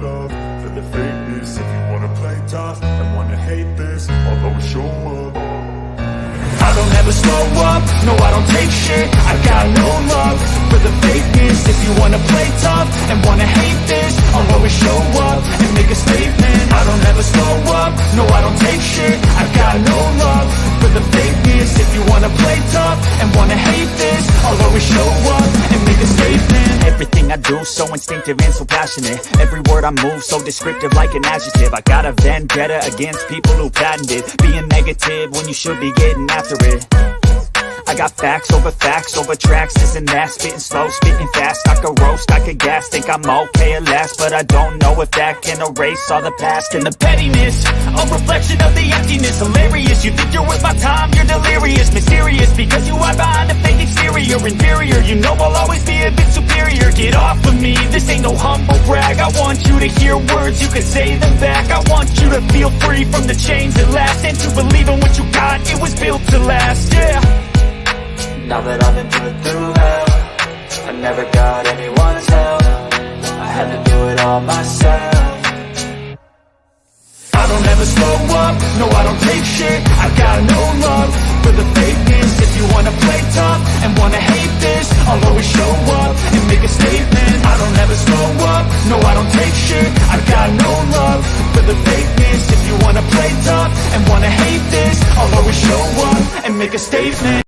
love for the fakeness. If you wanna play tough and wanna hate this, I'll always show up. I don't ever slow up, no I don't take shit. I got no love for the fakeness. If you wanna play tough and wanna hate this, I'll always show up and make a statement. I don't ever slow up, no I don't take shit. I got no love for the fakeness. If you wanna play tough and wanna hate this, I'll always show up and make a statement. Everything I do so instinctive and so passionate. Every word I move so descriptive like an adjective. I got a vendetta against people who patented being negative when you should be getting after it. I got facts over tracks, this and that. Spitting slow, spitting fast, I could roast, I could gas. Think I'm okay at last, but I don't know if that can erase all the past. And the pettiness, a reflection of the emptiness. Hilarious, you think you're worth my time, you're delirious. Mysterious, because you hide behind a fake exterior. Inferior, you know I'll always be a bit superior. Get off of me, this ain't no humble brag. I want you to hear words, you can say them back. I want you to feel free from the chains that last, and to believe in what you got, it was built to last, yeah. Now that I've been put through hell, I never got anyone's help. I had to do it all myself. I don't ever slow up, no I don't take shit. I got no love for the fakeness. If you wanna play tough and wanna hate this, I'll always show up and make a statement. I don't ever slow up, no I don't take shit. I got no love for the fakeness. If you wanna play tough and wanna hate this, I'll always show up and make a statement.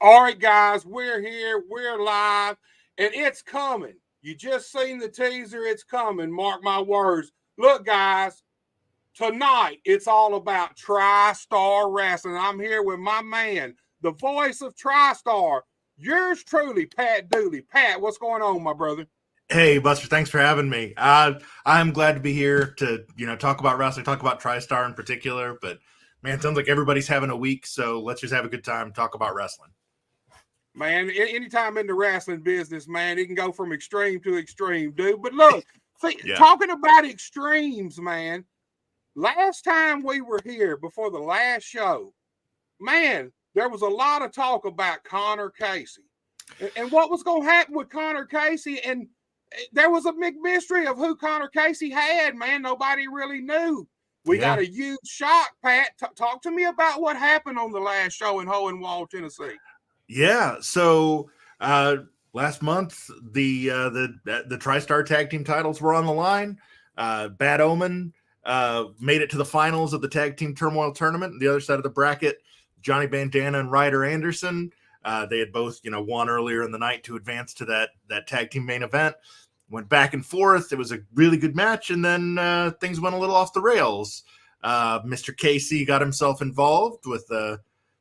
All right, guys, we're here. We're live, and it's coming. You just seen the teaser. It's coming. Mark my words. Look, guys, tonight it's all about TriStar Wrestling. I'm here with my man, the voice of TriStar, yours truly, Pat Dooley. Pat, what's going on, my brother? Hey, Buster, thanks for having me. I'm glad to be here to, talk about wrestling, talk about TriStar in particular. But, man, it sounds like everybody's having a week, so let's just have a good time, talk about wrestling. Man, anytime in the wrestling business, man, it can go from extreme to extreme, dude. But look, talking about extremes, man, last time we were here before the last show, man, there was a lot of talk about Connor Casey and what was going to happen with Connor Casey. And there was a big mystery of who Connor Casey had, man. Nobody really knew. We got a huge shock, Pat. Talk to me about what happened on the last show in Hohenwald, Tennessee. Yeah, so last month the TriStar tag team titles were on the line. Bad Omen made it to the finals of the tag team turmoil tournament. The other side of the bracket, Johnny Bandana and Ryder Anderson. They had both won earlier in the night to advance to that tag team main event. Went back and forth. It was a really good match, and then things went a little off the rails. Mr. Casey got himself involved with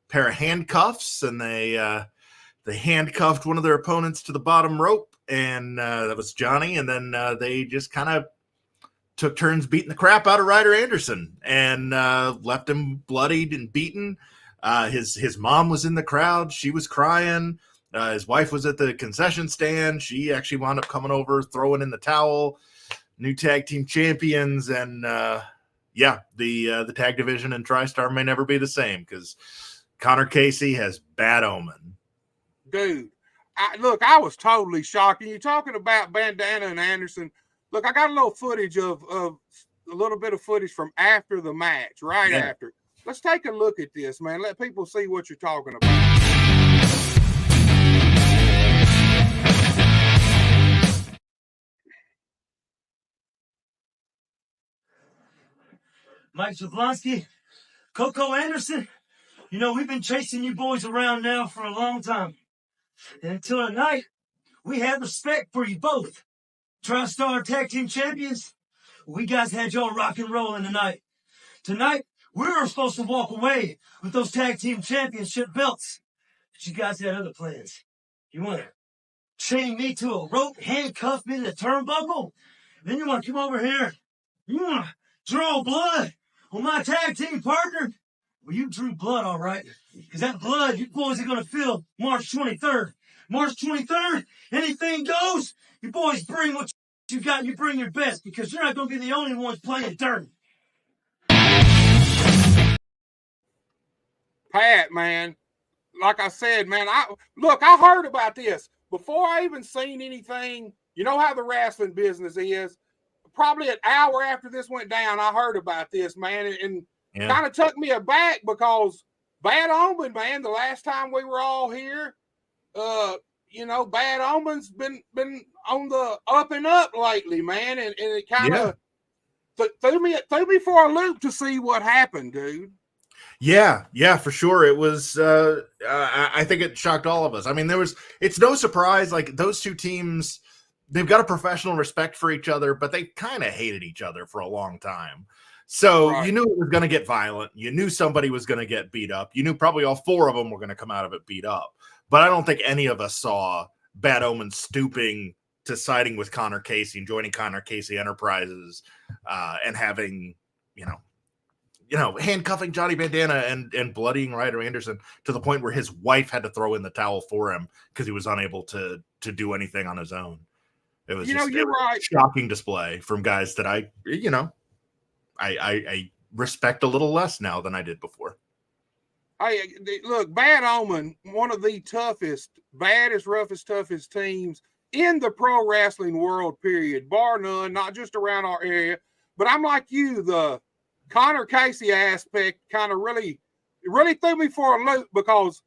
pair of handcuffs, and they handcuffed one of their opponents to the bottom rope, and that was Johnny. And then they just kind of took turns beating the crap out of Ryder Anderson and left him bloodied and beaten. His mom was in the crowd. She was crying. His wife was at the concession stand. She actually wound up coming over, throwing in the towel. New tag team champions, and the tag division in TriStar may never be the same because Connor Casey has Bad Omen. Dude, I was totally shocked. And you're talking about Bandana and Anderson. Look, I got a little footage of a little bit of footage from after the match, after. Let's take a look at this, man. Let people see what you're talking about. Mike Jablonski, Coco Anderson, we've been chasing you boys around now for a long time. And until tonight, we had respect for you both. TriStar Tag Team Champions, we guys had y'all rock and rolling tonight. Tonight, we were supposed to walk away with those Tag Team Championship belts. But you guys had other plans. You want to chain me to a rope, handcuff me to the turnbuckle. Then you want to come over here. You want to draw blood on my tag team partner? Well, you drew blood, all right. Because that blood, you boys are going to feel March 23rd. March 23rd, anything goes. You boys bring what you got. You bring your best because you're not going to be the only ones playing dirty. Pat, man, like I said, man, I heard about this before I even seen anything. You know how the wrestling business is. Probably an hour after this went down, I heard about this, man, and kind of took me aback because Bad Omen, man, the last time we were all here, you know, Bad Omen's been on the up and up lately, man, and it kind of threw me for a loop to see what happened, dude. Yeah, for sure. It was, I think it shocked all of us. I mean, it's no surprise, like those two teams, they've got a professional respect for each other, but they kind of hated each other for a long time. So You knew it was going to get violent. You knew somebody was going to get beat up. You knew probably all four of them were going to come out of it beat up. But I don't think any of us saw Bad Omen stooping to siding with Connor Casey and joining Connor Casey Enterprises and having, you know, handcuffing Johnny Bandana and bloodying Ryder Anderson to the point where his wife had to throw in the towel for him because he was unable to do anything on his own. It was a shocking display from guys that I respect a little less now than I did before. Hey, look, Bad Omen, one of the toughest, baddest, roughest, toughest teams in the pro wrestling world, period, bar none, not just around our area. But I'm like you, the Connor Casey aspect kind of really threw me for a loop because,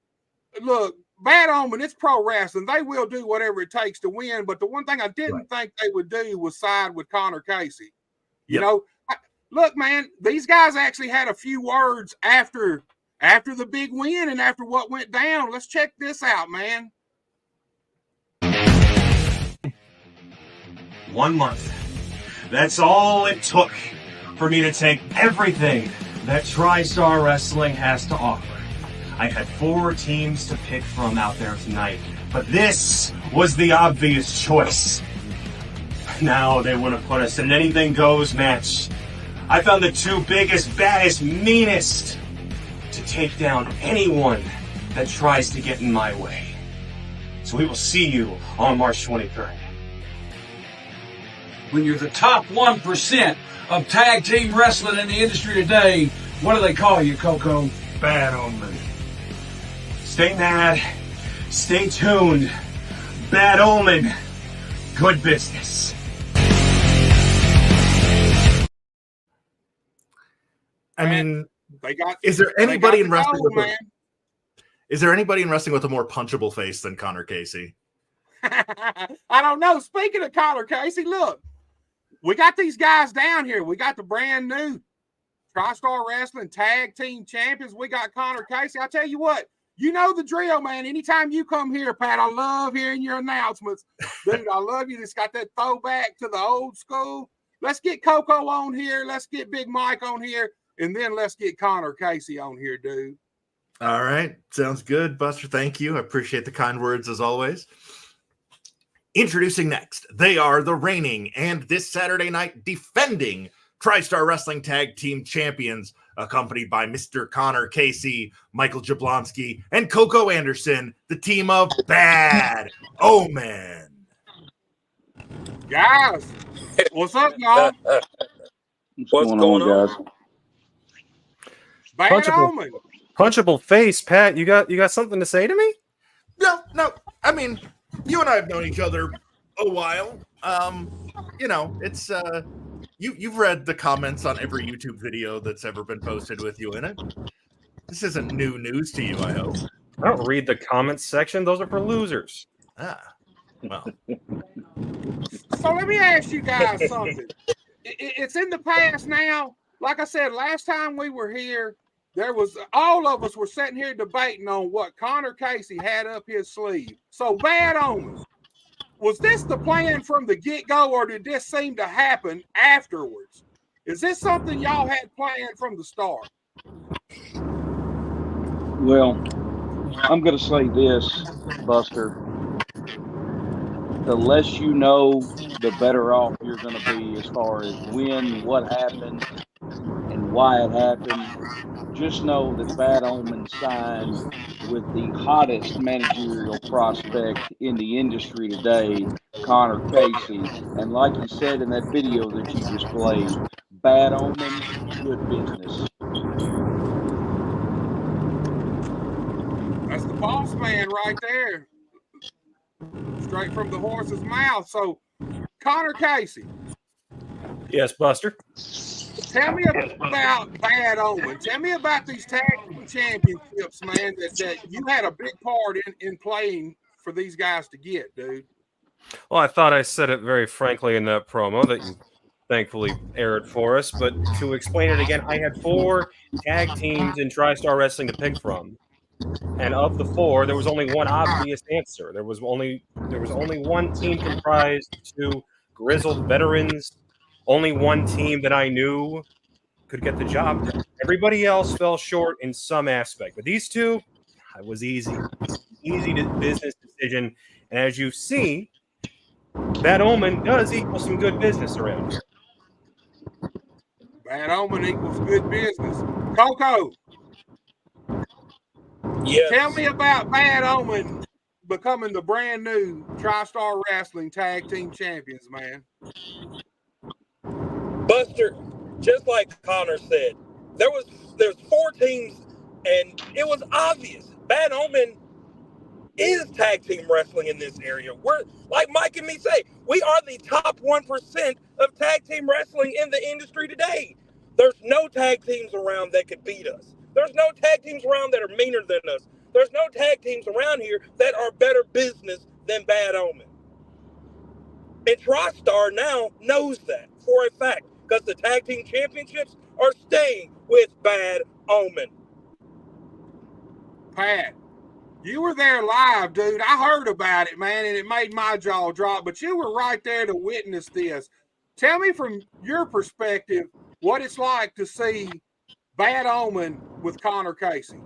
look, Bad Omen, it's pro wrestling. They will do whatever it takes to win. But the one thing I didn't think they would do was side with Connor Casey. You know, look, man, these guys actually had a few words after the big win and after what went down. Let's check this out, man. 1 month. That's all it took for me to take everything that TriStar Wrestling has to offer. I had 4 teams to pick from out there tonight, but this was the obvious choice. Now they want to put us in an anything goes match. I found the 2 biggest, baddest, meanest to take down anyone that tries to get in my way. So we will see you on March 23rd. When you're the top 1% of tag team wrestling in the industry today, what do they call you, Coco? Bad Omen. Stay mad. Stay tuned. Bad Omen. Good business. I mean, is there anybody in wrestling with a more punchable face than Connor Casey? I don't know. Speaking of Connor Casey, look, we got these guys down here. We got the brand new TriStar Wrestling Tag Team Champions. We got Connor Casey. I tell you what, you know the drill, man. Anytime you come here, Pat, I love hearing your announcements. Dude, I love you. It's got that throwback to the old school. Let's get Coco on here. Let's get Big Mike on here. And then let's get Connor Casey on here, dude. All right. Sounds good, Buster. Thank you. I appreciate the kind words as always. Introducing next, they are the reigning and this Saturday night defending TriStar Wrestling Tag Team Champions, accompanied by Mr. Connor Casey, Michael Jablonski, and Coco Anderson, the team of Bad Omen. Guys, what's up, y'all? What's going on, guys? Bad Omen. Punchable face, Pat. You got something to say to me? No. I mean, you and I have known each other a while. You know, it's you've read the comments on every YouTube video that's ever been posted with you in it. This isn't new news to you, I hope. I don't read the comments section. Those are for losers. Well. So let me ask you guys something. It's in the past now. Like I said, last time we were here, all of us were sitting here debating on what Connor Casey had up his sleeve. So Bad Omen, was this the plan from the get-go, or did this seem to happen afterwards? Is this something y'all had planned from the start? Well, I'm going to say this, Buster. the less you know, the better off you're going to be as far as when, what happened, and why it happened. Just know that Bad Omen signed with the hottest managerial prospect in the industry today, Connor Casey. And like he said in that video that you just played, Bad Omen, good business. That's the boss man right there. Straight from the horse's mouth. So, Connor Casey. Yes, Buster. Tell me about Bad Omen. Tell me about these tag team championships, man, that you had a big part in playing for these guys to get, dude. Well, I thought I said it very frankly in that promo that you thankfully aired for us. But to explain it again, I had 4 tag teams in TriStar Wrestling to pick from. And of the 4, there was only one obvious answer. There was only one team comprised of 2 grizzled veterans. Only one team that I knew could get the job done. Everybody else fell short in some aspect. But these 2, it was easy business decision. And as you see, Bad Omen does equal some good business around here. Bad Omen equals good business. Coco. Yes. Tell me about Bad Omen becoming the brand new TriStar Wrestling Tag Team Champions, man. Buster, just like Connor said, there's 4 teams, and it was obvious. Bad Omen is tag team wrestling in this area. We're, like Mike and me say, we are the top 1% of tag team wrestling in the industry today. There's no tag teams around that could beat us. There's no tag teams around that are meaner than us. There's no tag teams around here that are better business than Bad Omen. And TriStar now knows that for a fact, because the tag team championships are staying with Bad Omen. Pat, you were there live, dude. I heard about it, man, and it made my jaw drop, but you were right there to witness this. Tell me from your perspective what it's like to see Bad Omen with Connor Casey.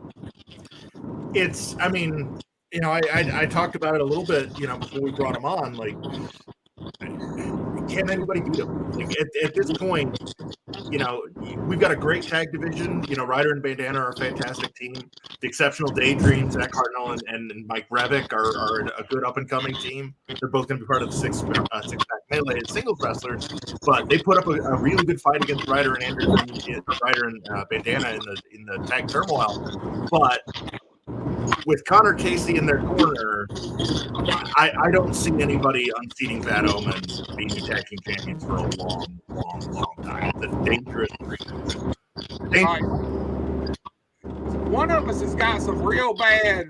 I mean, you know, I talked about it a little bit, you know, before we brought him on. Like, can anybody beat him? Like, at this point, you know, we've got a great tag division. You know, Ryder and Bandana are a fantastic team. The Exceptional Daydream, Zach Hartnell and Mike Revick are a good up-and-coming team. They're both going to be part of the six-pack melee and singles wrestlers, but they put up a really good fight against Ryder and Bandana in the tag turmoil. But with Connor Casey in their corner, I don't see anybody unseating Bad Omen being the tag team champions for a long time. It's a dangerous Right. One of us has got some real bad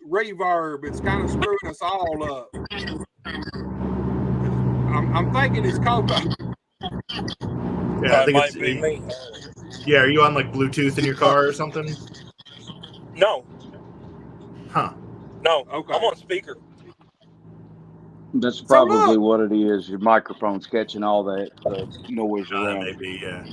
reverb. It's kind of screwing us all up. I'm thinking it's Coco. Yeah, I think might be me. Yeah, are you on like Bluetooth in your car or something? No. Huh. No. Okay. I'm on speaker. That's probably what it is. Your microphone's catching all that noise around. Maybe, yeah.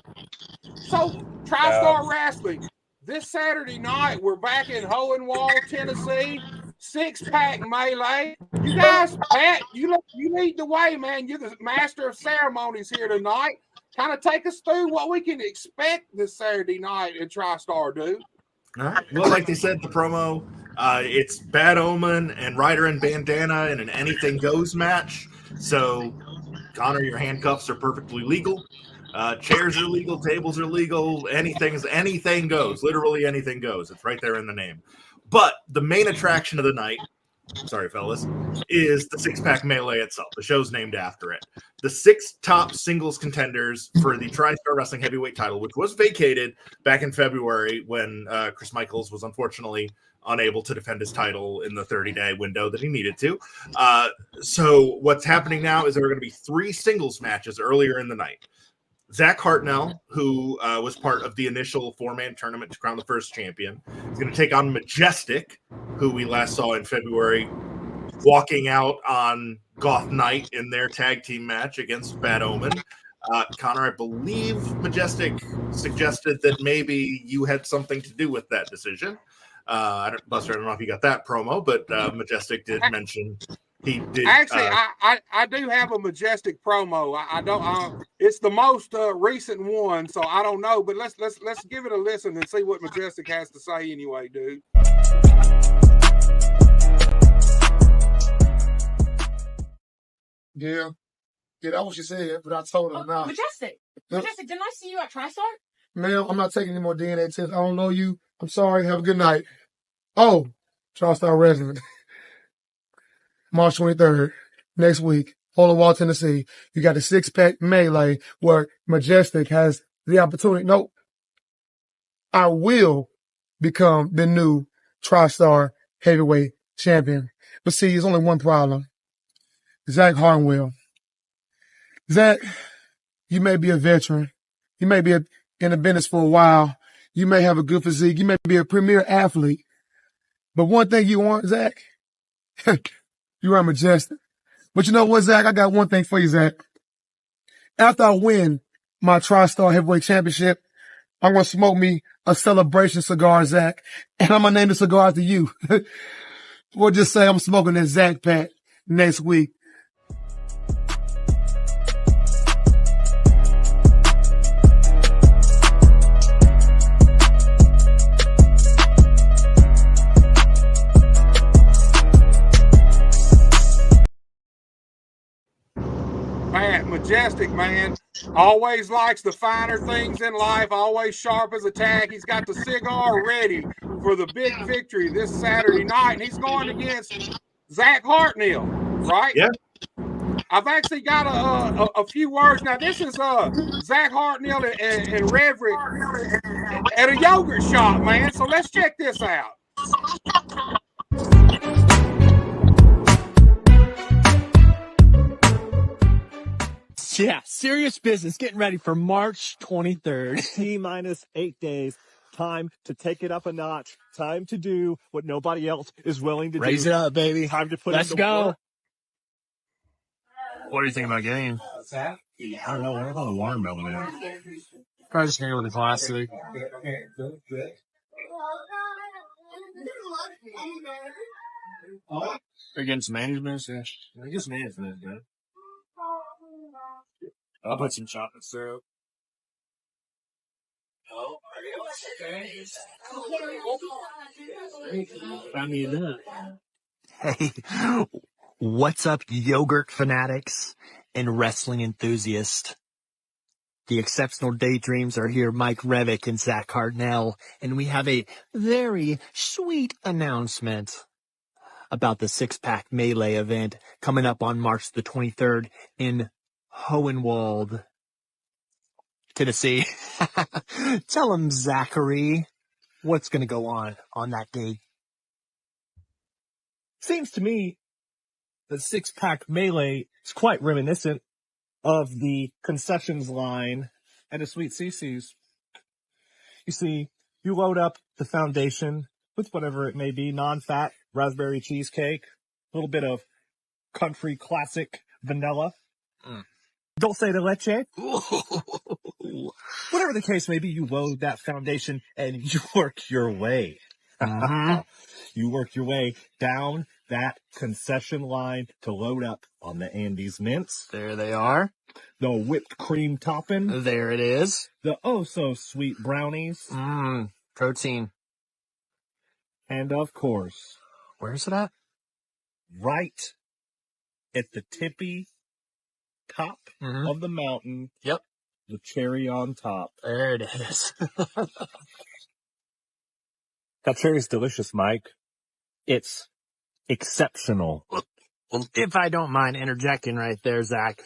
So, TriStar Wrestling, this Saturday night, we're back in Hohenwald, Tennessee. 6-pack melee. You guys, Pat, you lead the way, man. You're the master of ceremonies here tonight. Kind of take us through what we can expect this Saturday night at TriStar, dude. All right. Well, like they said in the promo, it's Bad Omen and Ryder and Bandana in an anything goes match. So, Connor, your handcuffs are perfectly legal. Chairs are legal, tables are legal, anything goes. Literally anything goes. It's right there in the name. But the main attraction of the night, sorry fellas, is the 6-pack melee itself. The show's named after it. The 6 top singles contenders for the TriStar Wrestling Heavyweight title, which was vacated back in February when Chris Michaels was unfortunately unable to defend his title in the 30-day window that he needed to. So what's happening now is there are going to be 3 singles matches earlier in the night. Zach Hartnell, who was part of the initial 4-man tournament to crown the first champion, is going to take on Majestic, who we last saw in February walking out on Goth Night in their tag team match against Bad Omen. Connor, I believe Majestic suggested that maybe you had something to do with that decision. Buster, I don't know if you got that promo, but Majestic did mention He did. Actually, I do have a Majestic promo. I don't. It's the most recent one, so I don't know. But let's give it a listen and see what Majestic has to say anyway, dude. Yeah, that's what she said, but I told her now. Majestic, didn't I see you at TriStar? Ma'am, I'm not taking any more DNA tests. I don't know you. I'm sorry. Have a good night. Oh, TriStar Wrestling. March 23rd, next week, Holy Wall, Tennessee. You got the 6-pack melee where Majestic has the opportunity. No, I will become the new TriStar heavyweight champion. But see, there's only one problem. Zach Harnwell. Zach, you may be a veteran. You may be in the business for a while. You may have a good physique. You may be a premier athlete. But one thing you want, Zach, you are Majestic. But you know what, Zach? I got one thing for you, Zach. After I win my TriStar Heavyweight Championship, I'm going to smoke me a celebration cigar, Zach. And I'm going to name the cigar after you. We'll just say I'm smoking that Zach Pack next week. Man, Majestic, man, always likes the finer things in life, always sharp as a tack. He's got the cigar ready for the big victory this Saturday night, and he's going against Zach Hartnell, right? Yeah. I've actually got a few words. Now, this is Zach Hartnell and Reverick at a yogurt shop, man, so let's check this out. Yeah, serious business. Getting ready for March 23rd. T-minus 8 days. Time to take it up a notch. Time to do what nobody else is willing to do. Raise it up, baby. Time to put Let's in the go. work. What do you think about getting? What's that? I don't know. What about the watermelon? Probably just gonna go with the classic. Against management? Yeah. Against management, man. I'll put some chocolate syrup. I need that. Hey, what's up, yogurt fanatics and wrestling enthusiasts? The Exceptional Daydreams are here, Mike Revick and Zach Hartnell, and we have a very sweet announcement about the 6-pack melee event coming up on March the 23rd in Hohenwald, Tennessee. Tell them, Zachary, what's going to go on that day. Seems to me the 6-pack melee is quite reminiscent of the concessions line at a Sweet CC's. You see, you load up the foundation with whatever it may be, non-fat raspberry cheesecake, a little bit of country classic vanilla. Dulce de leche. Whatever the case may be, you load that foundation and you work your way. You work your way down that concession line to load up on the Andes mints. There they are. The whipped cream topping. There it is. The oh-so-sweet brownies. Protein. And, of course, where's it at? Right at the tippy top of the mountain. Yep. The cherry on top. There it is. That cherry's delicious, Mike. It's exceptional. Well, if I don't mind interjecting right there, Zach,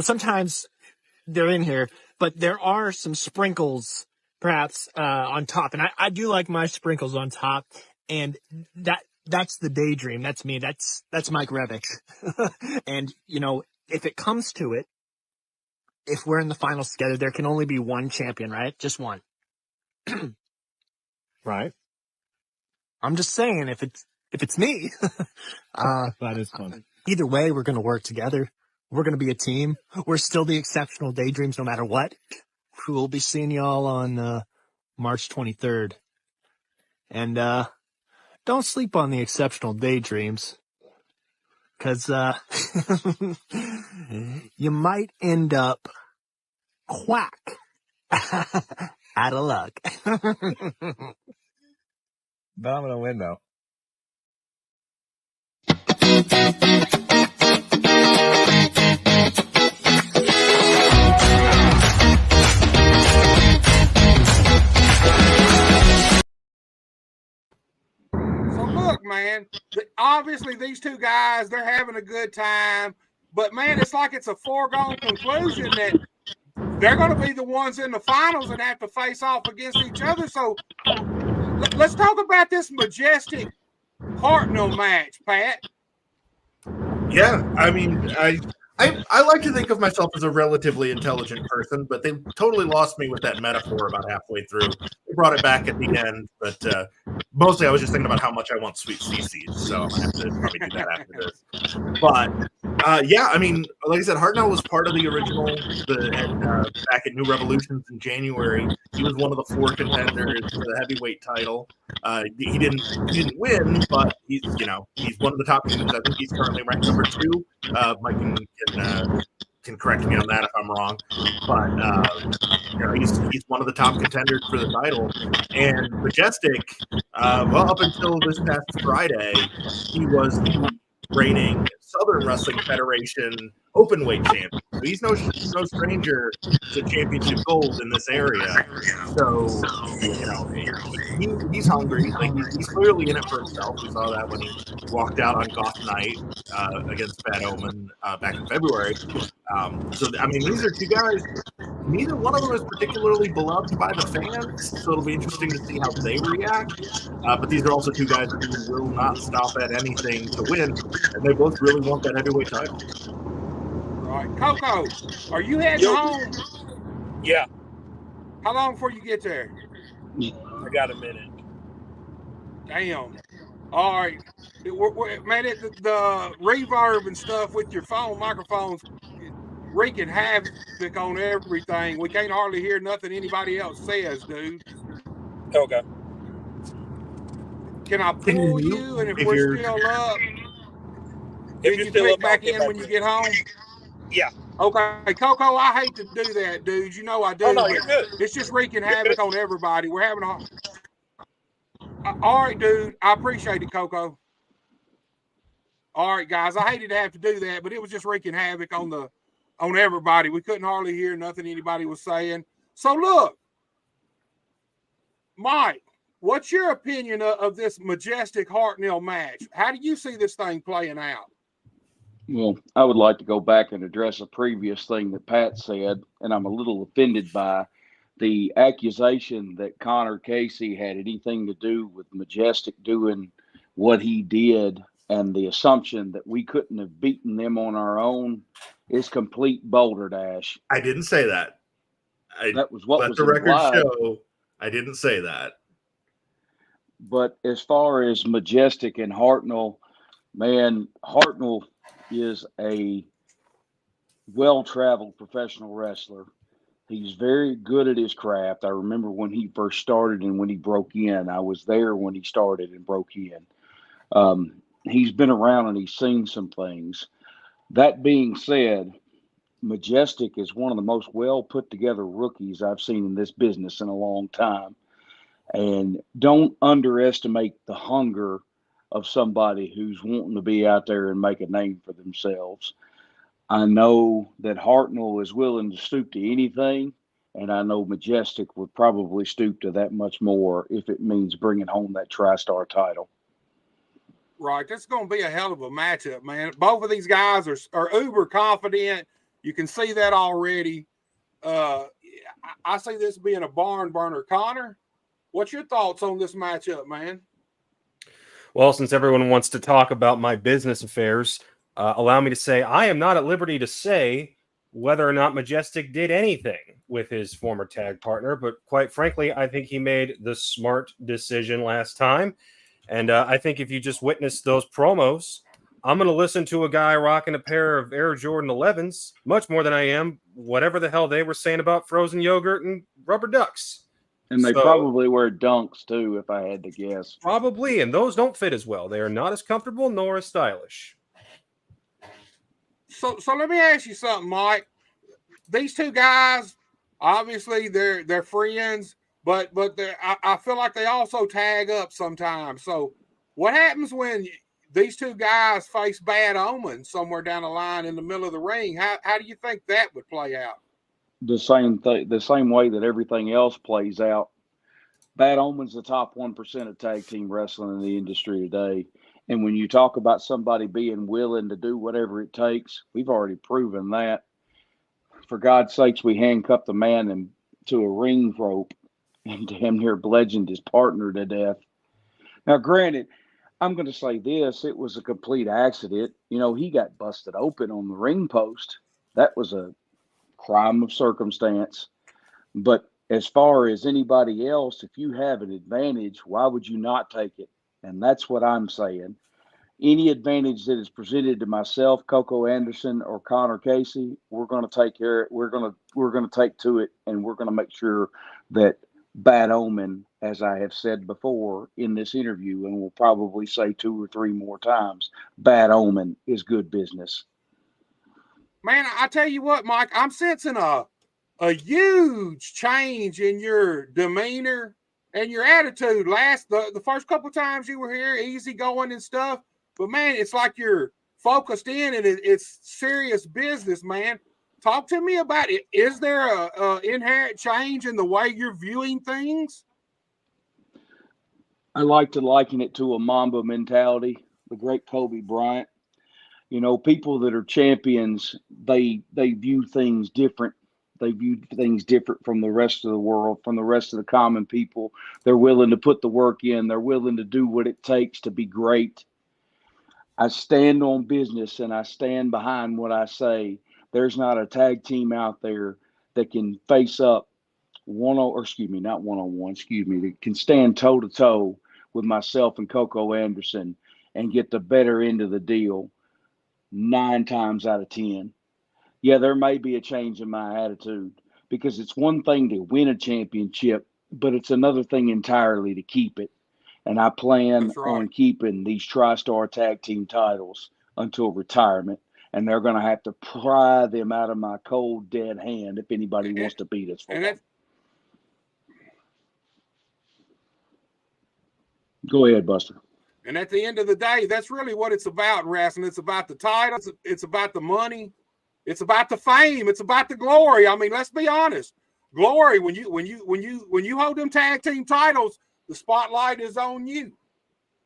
sometimes they're in here, but there are some sprinkles perhaps on top, and I do like my sprinkles on top, and that's the daydream. That's me. That's Mike Revick. And if it comes to it, if we're in the finals together, there can only be one champion, right? Just one. Right. I'm just saying, if it's me, that is fun. Either way, we're going to work together. We're going to be a team. We're still the Exceptional Daydreams no matter what. We'll be seeing y'all on March 23rd. And don't sleep on the Exceptional Daydreams. 'cause you might end up quack out of luck. But I'm gonna win though. So look, man, obviously these two guys, they're having a good time, but man, it's like it's a foregone conclusion that they're going to be the ones in the finals and have to face off against each other. So let's talk about this Majestic Hartnell match, Pat. Yeah, I mean, I like to think of myself as a relatively intelligent person, but they totally lost me with that metaphor about halfway through. They brought it back at the end, but mostly I was just thinking about how much I want sweet CCs, so I'm going to have to probably do that after this. But yeah, I mean, like I said, Hartnell was part of the original back at New Revolutions in January. He was one of the 4 contenders for the heavyweight title. He didn't win, but he's one of the top teams. I think he's currently ranked number 2. Mike can correct me on that if I'm wrong, but he's one of the top contenders for the title. And Majestic, well, up until this past Friday, he was the reigning Southern Wrestling Federation openweight champion. So he's no stranger to championship gold in this area. So he's hungry. Like he's clearly in it for himself. We saw that when he walked out on Goth Night against Bad Omen back in February. So I mean, these are two guys. Neither one of them is particularly beloved by the fans, so it'll be interesting to see how they react. But these are also two guys who will not stop at anything to win, and they both really want that heavyweight title. Right, Coco, are you heading home? Yeah. How long before you get there? I got a minute. Damn. All right, man. The reverb and stuff with your phone microphones wreaking havoc on everything. We can't hardly hear nothing anybody else says, dude. Okay. Can I pull you? And if we're still up, if you're still up, back in when you get home. Yeah. Okay, Coco, I hate to do that, dude. You know I do. Oh, no, you're good. It's just wreaking havoc on everybody. We're having all right, dude. I appreciate it, Coco. All right, guys. I hated to have to do that, but it was just wreaking havoc on everybody. We couldn't hardly hear nothing anybody was saying. So look, Mike, what's your opinion of this Majestic Hartnell match? How do you see this thing playing out? Well, I would like to go back and address a previous thing that Pat said, and I'm a little offended by the accusation that Connor Casey had anything to do with Majestic doing what he did, and the assumption that we couldn't have beaten them on our own is complete balderdash. I didn't say that. That was what let was the record implied. show. I didn't say that. But as far as Majestic and Hartnell, man, Hartnell is a well-traveled professional wrestler. He's very good at his craft. I remember when he first started and when he broke in. I was there when he started and broke in. He's been around and he's seen some things. That being said, Majestic is one of the most well put together rookies I've seen in this business in a long time. And don't underestimate the hunger of somebody who's wanting to be out there and make a name for themselves. I know that Hartnell is willing to stoop to anything, and I know Majestic would probably stoop to that much more if it means bringing home that TriStar title. Right, that's going to be a hell of a matchup, man. Both of these guys are uber confident. You can see that already. I see this being a barn burner. Connor, what's your thoughts on this matchup, man? Well, since everyone wants to talk about my business affairs, allow me to say I am not at liberty to say whether or not Majestic did anything with his former tag partner, but quite frankly, I think he made the smart decision last time. And I think if you just witnessed those promos, I'm going to listen to a guy rocking a pair of Air Jordan 11s much more than I am whatever the hell they were saying about frozen yogurt and rubber ducks. And they probably wear dunks too, if I had to guess. Probably, and those don't fit as well. They are not as comfortable nor as stylish. So let me ask you something, Mike. These two guys, obviously, they're friends, but I feel like they also tag up sometimes. So, what happens when these two guys face bad omens somewhere down the line in the middle of the ring? How do you think that would play out? The same thing, the same way that everything else plays out. Bad Omen's the top 1% of tag team wrestling in the industry today. And when you talk about somebody being willing to do whatever it takes, we've already proven that. For God's sakes, we handcuffed the man to a ring rope and damn near bludgeoned his partner to death. Now, granted, I'm going to say this, it was a complete accident. He got busted open on the ring post. That was a crime of circumstance. But as far as anybody else, if you have an advantage, why would you not take it? And that's what I'm saying. Any advantage that is presented to myself, Coco Anderson, or Connor Casey, we're going to take care of it. We're going to take to it, and we're going to make sure that Bad Omen, as I have said before in this interview, and we'll probably say 2 or 3 more times, Bad Omen is good business. Man, I tell you what, Mike, I'm sensing a huge change in your demeanor and your attitude. The first couple of times you were here, easy going and stuff, but man, it's like you're focused in and it's serious business, man. Talk to me about it. Is there a inherent change in the way you're viewing things? I like to liken it to a Mamba mentality, the great Kobe Bryant. People that are champions, they view things different. They view things different from the rest of the world, from the rest of the common people. They're willing to put the work in. They're willing to do what it takes to be great. I stand on business and I stand behind what I say. There's not a tag team out there that can face up not one-on-one, that can stand toe to toe with myself and Coco Anderson and get the better end of the deal 9 times out of 10. Yeah, there may be a change in my attitude because it's one thing to win a championship, but it's another thing entirely to keep it. And I plan on keeping these TriStar tag team titles until retirement. And they're going to have to pry them out of my cold, dead hand if anybody wants to beat us for them. Go ahead, Buster. And at the end of the day, that's really what it's about in wrestling. It's about the titles. It's about the money. It's about the fame. It's about the glory. I mean, let's be honest. Glory, when you hold them tag team titles, the spotlight is on you.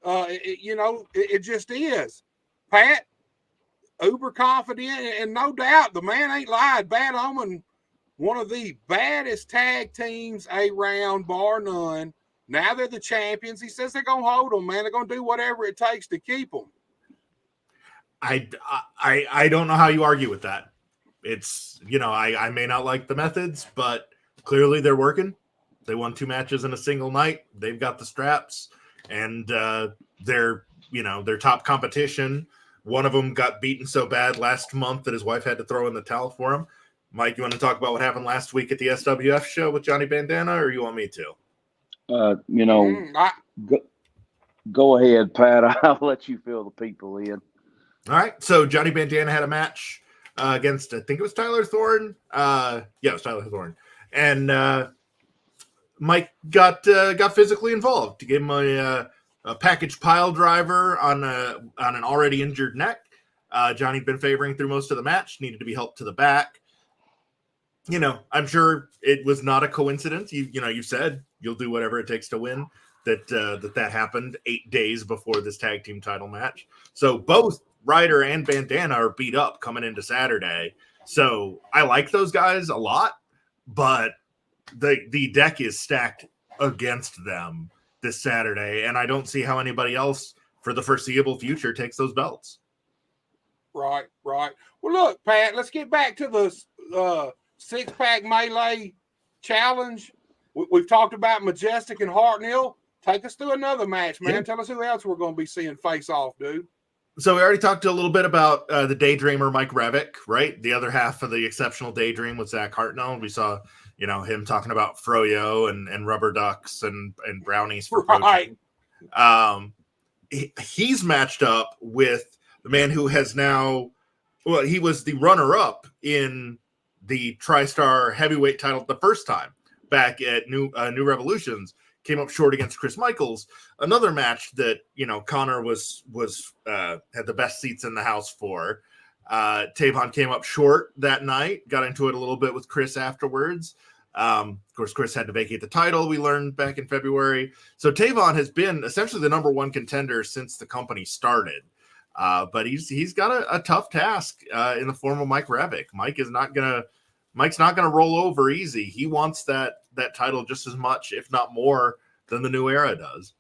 It just is. Pat, uber confident, and no doubt the man ain't lied. Bad Omen, one of the baddest tag teams around, bar none. Now they're the champions. He says they're going to hold them, man. They're going to do whatever it takes to keep them. I don't know how you argue with that. It's, I may not like the methods, but clearly they're working. They won 2 matches in a single night. They've got the straps, and they're their top competition. One of them got beaten so bad last month that his wife had to throw in the towel for him. Mike, you want to talk about what happened last week at the SWF show with Johnny Bandana, or you want me to? Go ahead, Pat. I'll let you fill the people in. All right. So Johnny Bandana had a match against, I think it was Tyler Thorne. Yeah, it was Tyler Thorne. And Mike got physically involved. He gave him a package pile driver on an already injured neck. Johnny had been favoring through most of the match, needed to be helped to the back. I'm sure it was not a coincidence. You said you'll do whatever it takes to win. That happened 8 days before this tag team title match. So both Ryder and Bandana are beat up coming into Saturday. So I like those guys a lot, but the deck is stacked against them this Saturday, and I don't see how anybody else for the foreseeable future takes those belts. Right. Well, look, Pat, let's get back to the 6-pack melee challenge. We've talked about Majestic and Hartnell. Take us through another match, man. Yeah. Tell us who else we're going to be seeing face off, dude. So we already talked a little bit about the Daydreamer Mike Revick, right? The other half of the Exceptional Daydream with Zach Hartnell. We saw, him talking about Froyo and rubber ducks and brownies for protein. He's matched up with the man who has now Well, he was the runner-up in the TriStar heavyweight title the first time back at New Revolutions. Came up short against Chris Michaels. Another match that Connor was had the best seats in the house for. Tavon came up short that night. Got into it a little bit with Chris afterwards. Of course, Chris had to vacate the title. We learned back in February. So Tavon has been essentially the number one contender since the company started. But he's got a tough task in the form of Mike Revick. Mike's not gonna roll over easy. He wants that title just as much, if not more, than the New Era does.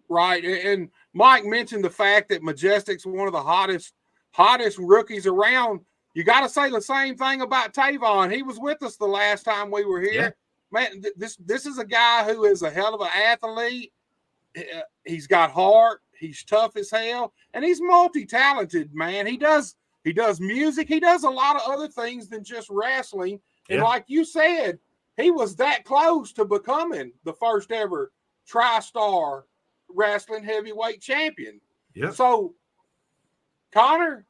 Right, and Mike mentioned the fact that Majestic's one of the hottest rookies around. You got to say the same thing about Tavon. He was with us the last time we were here. Yeah. Man, this is a guy who is a hell of an athlete. He's got heart. He's tough as hell, and he's multi-talented, man. He does music. He does a lot of other things than just wrestling. And like you said, he was that close to becoming the first ever TriStar wrestling heavyweight champion. Yeah. So, Connor,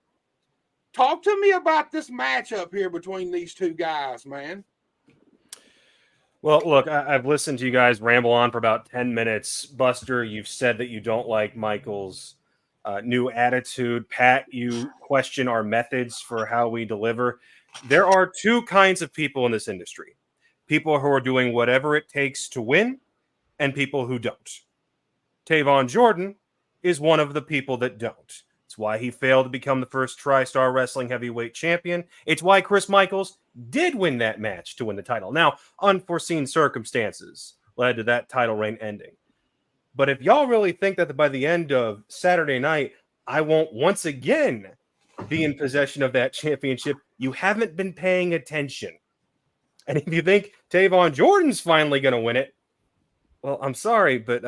talk to me about this matchup here between these two guys, man. Well, look, I've listened to you guys ramble on for about 10 minutes. Buster, you've said that you don't like Michael's new attitude. Pat, you question our methods for how we deliver. There are two kinds of people in this industry. People who are doing whatever it takes to win, and people who don't. Tavon Jordan is one of the people that don't. It's why he failed to become the first TriStar Wrestling Heavyweight Champion. It's why Chris Michaels did win that match to win the title. Now, unforeseen circumstances led to that title reign ending. But if y'all really think that by the end of Saturday night, I won't once again be in possession of that championship, you haven't been paying attention. And if you think Tavon Jordan's finally going to win it, well, I'm sorry, but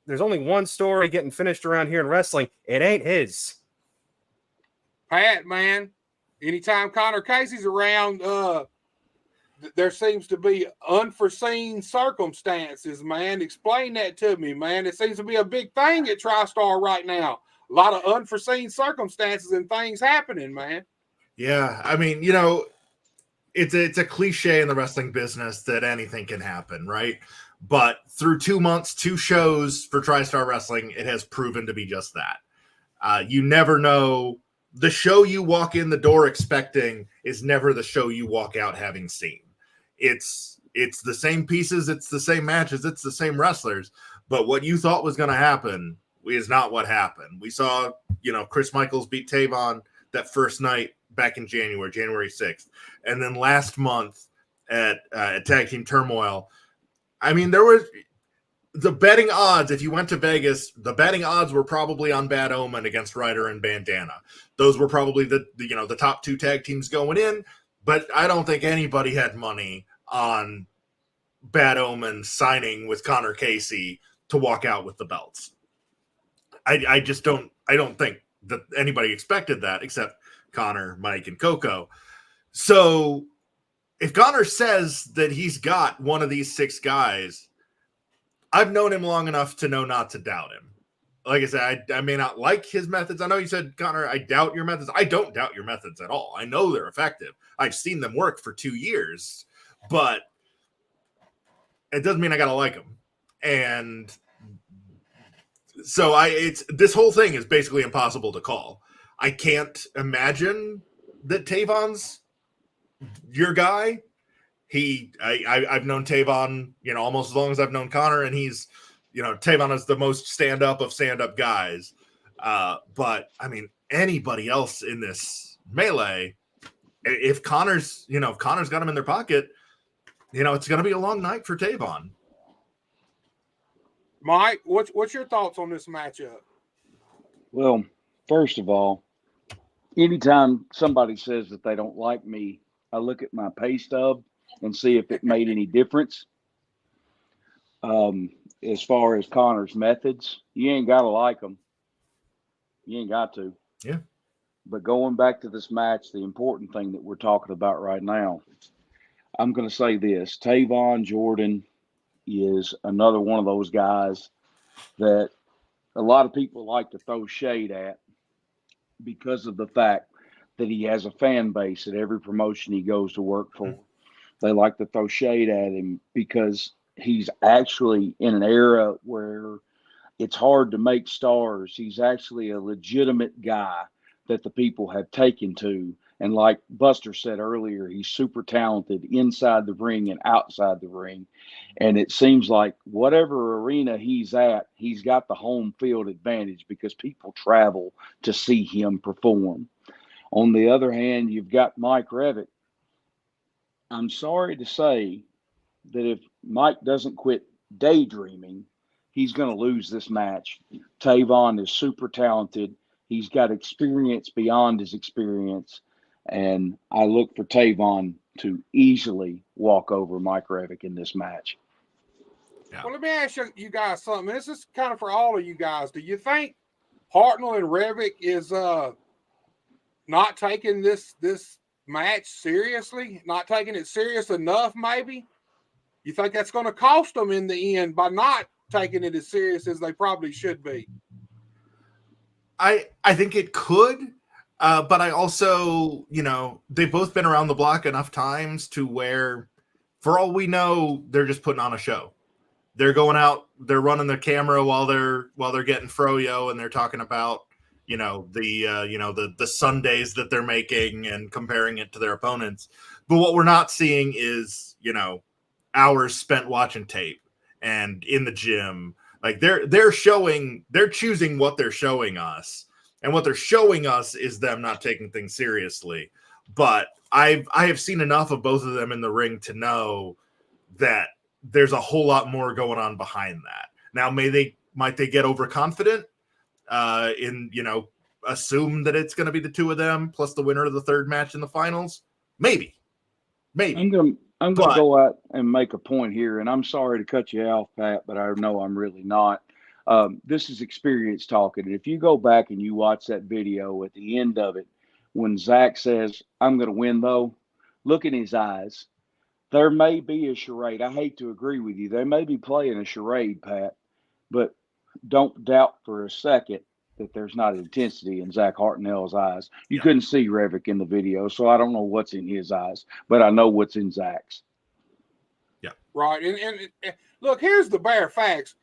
there's only one story getting finished around here in wrestling. It ain't his. Pat, man, anytime Connor Casey's around, there seems to be unforeseen circumstances, man. Explain that to me, man. It seems to be a big thing at TriStar right now. A lot of unforeseen circumstances and things happening, man. Yeah, I mean, it's a cliche in the wrestling business that anything can happen, right? But through 2 months, 2 shows for TriStar Wrestling, it has proven to be just that. You never know. The show you walk in the door expecting is never the show you walk out having seen. It's the same pieces, it's the same matches, it's the same wrestlers, but what you thought was going to happen is not what happened. We saw, Chris Michaels beat Tavon that first night back in January 6th. And then last month at Tag Team Turmoil, I mean, there was the betting odds. If you went to Vegas, the betting odds were probably on Bad Omen against Ryder and Bandana. Those were probably the top 2 tag teams going in, but I don't think anybody had money on Bad Omen signing with Connor Casey to walk out with the belts. I just don't. I don't think that anybody expected that except Connor, Mike, and Coco. So if Connor says that he's got one of these 6 guys, I've known him long enough to know not to doubt him. Like I said, I may not like his methods. I know you said, Connor, I doubt your methods. I don't doubt your methods at all. I know they're effective. I've seen them work for 2 years, but it doesn't mean I got to like them. And so this whole thing is basically impossible to call. I can't imagine that Tavon's your guy. I've known Tavon, almost as long as I've known Connor, and he's, Tavon is the most stand-up of stand-up guys. But I mean, anybody else in this melee, if Connor's got him in their pocket, it's going to be a long night for Tavon. Mike, what's your thoughts on this matchup? Well, first of all, anytime somebody says that they don't like me, I look at my pay stub and see if it made any difference. As far as Connor's methods, you ain't got to like them. You ain't got to. Yeah. But going back to this match, the important thing that we're talking about right now, I'm going to say this. Tavon Jordan is another one of those guys that a lot of people like to throw shade at because of the fact that he has a fan base at every promotion he goes to work for. They like to throw shade at him because he's actually in an era where it's hard to make stars. He's actually a legitimate guy that the people have taken to. And like Buster said earlier, he's super talented inside the ring and outside the ring. And it seems like whatever arena he's at, he's got the home field advantage because people travel to see him perform. On the other hand, you've got Mike Revick. I'm sorry to say that if Mike doesn't quit daydreaming, he's going to lose this match. Tavon is super talented. He's got experience beyond his experience. And I look for Tavon to easily walk over Mike Revick in this match. Yeah. Well, let me ask you guys something. This is kind of for all of you guys. Do you think Hartnell and Revick is not taking this match seriously? Not taking it serious enough, maybe? You think that's going to cost them in the end by not taking it as serious as they probably should be? I think it could, but I also, they've both been around the block enough times to where, for all we know, they're just putting on a show. They're going out, they're running the camera while they're getting froyo, and they're talking about, the Sundays that they're making and comparing it to their opponents. But what we're not seeing is, hours spent watching tape and in the gym. Like they're choosing what they're showing us, and what they're showing us is them not taking things seriously. But I have seen enough of both of them in the ring to know that there's a whole lot more going on behind that. Now, might they get overconfident assume that it's going to be the two of them plus the winner of the third match in the finals? Maybe. I'm going to go out and make a point here, and I'm sorry to cut you off, Pat, but I know I'm really not. This is experience talking. And if you go back and you watch that video at the end of it, when Zach says, "I'm going to win, though," look in his eyes. There may be a charade. I hate to agree with you. They may be playing a charade, Pat, but don't doubt for a second that there's not intensity in Zach Hartnell's eyes. You couldn't see Revick in the video, so I don't know what's in his eyes, but I know what's in Zach's. Yeah. Right. And look, here's the bare facts.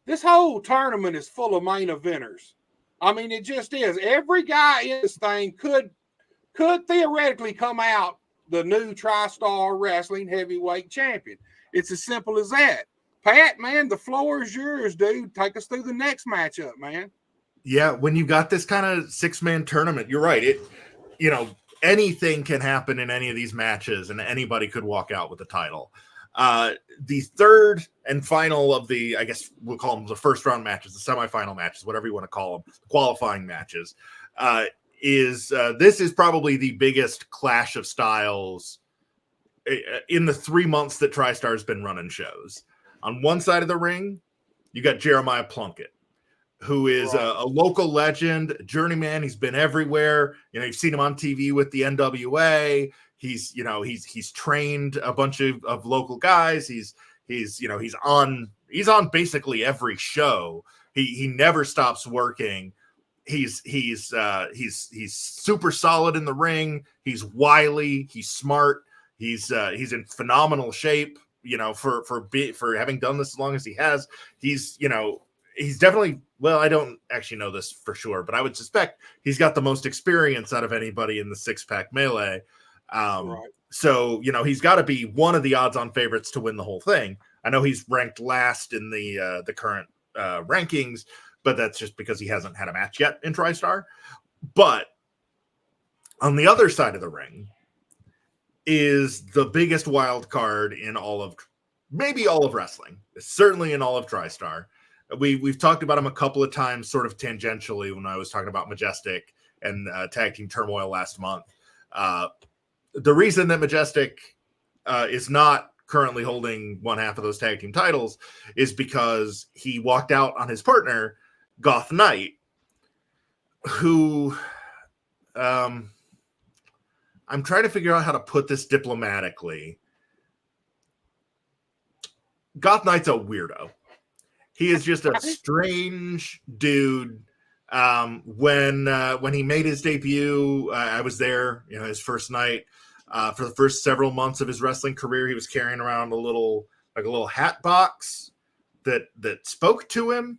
This whole tournament is full of main eventers. I mean, it just is. Every guy in this thing could theoretically come out the new TriStar Wrestling heavyweight champion. It's as simple as that. Pat, man, the floor is yours, dude. Take us through the next matchup, man. Yeah, when you got this kind of 6-man tournament, you're right. Anything can happen in any of these matches, and anybody could walk out with the title. The third and final of the, I guess we'll call them the first round matches, the semifinal matches, whatever you want to call them, qualifying matches, this is probably the biggest clash of styles in the 3 months that TriStar's been running shows. On one side of the ring, you got Jeremiah Plunkett, who is a local legend, journeyman. He's been everywhere. You've seen him on TV with the NWA. He's trained a bunch of local guys. He's on basically every show. He never stops working. He's super solid in the ring. He's wily. He's smart. He's in phenomenal shape. For having done this as long as he has. He's definitely, well, I don't actually know this for sure, but I would suspect he's got the most experience out of anybody in the 6-pack melee. So, he's got to be one of the odds-on favorites to win the whole thing. I know he's ranked last in the current rankings, but that's just because he hasn't had a match yet in TriStar. But on the other side of the ring is the biggest wild card in all of wrestling, certainly in all of TriStar. We've talked about him a couple of times, sort of tangentially, when I was talking about Majestic and Tag Team Turmoil last month. The reason that Majestic is not currently holding one half of those tag team titles is because he walked out on his partner, Goth Knight, who I'm trying to figure out how to put this diplomatically. Goth Knight's a weirdo. He is just a strange dude When he made his debut, I was there. His first night. For the first several months of his wrestling career, he was carrying around a little hat box that spoke to him.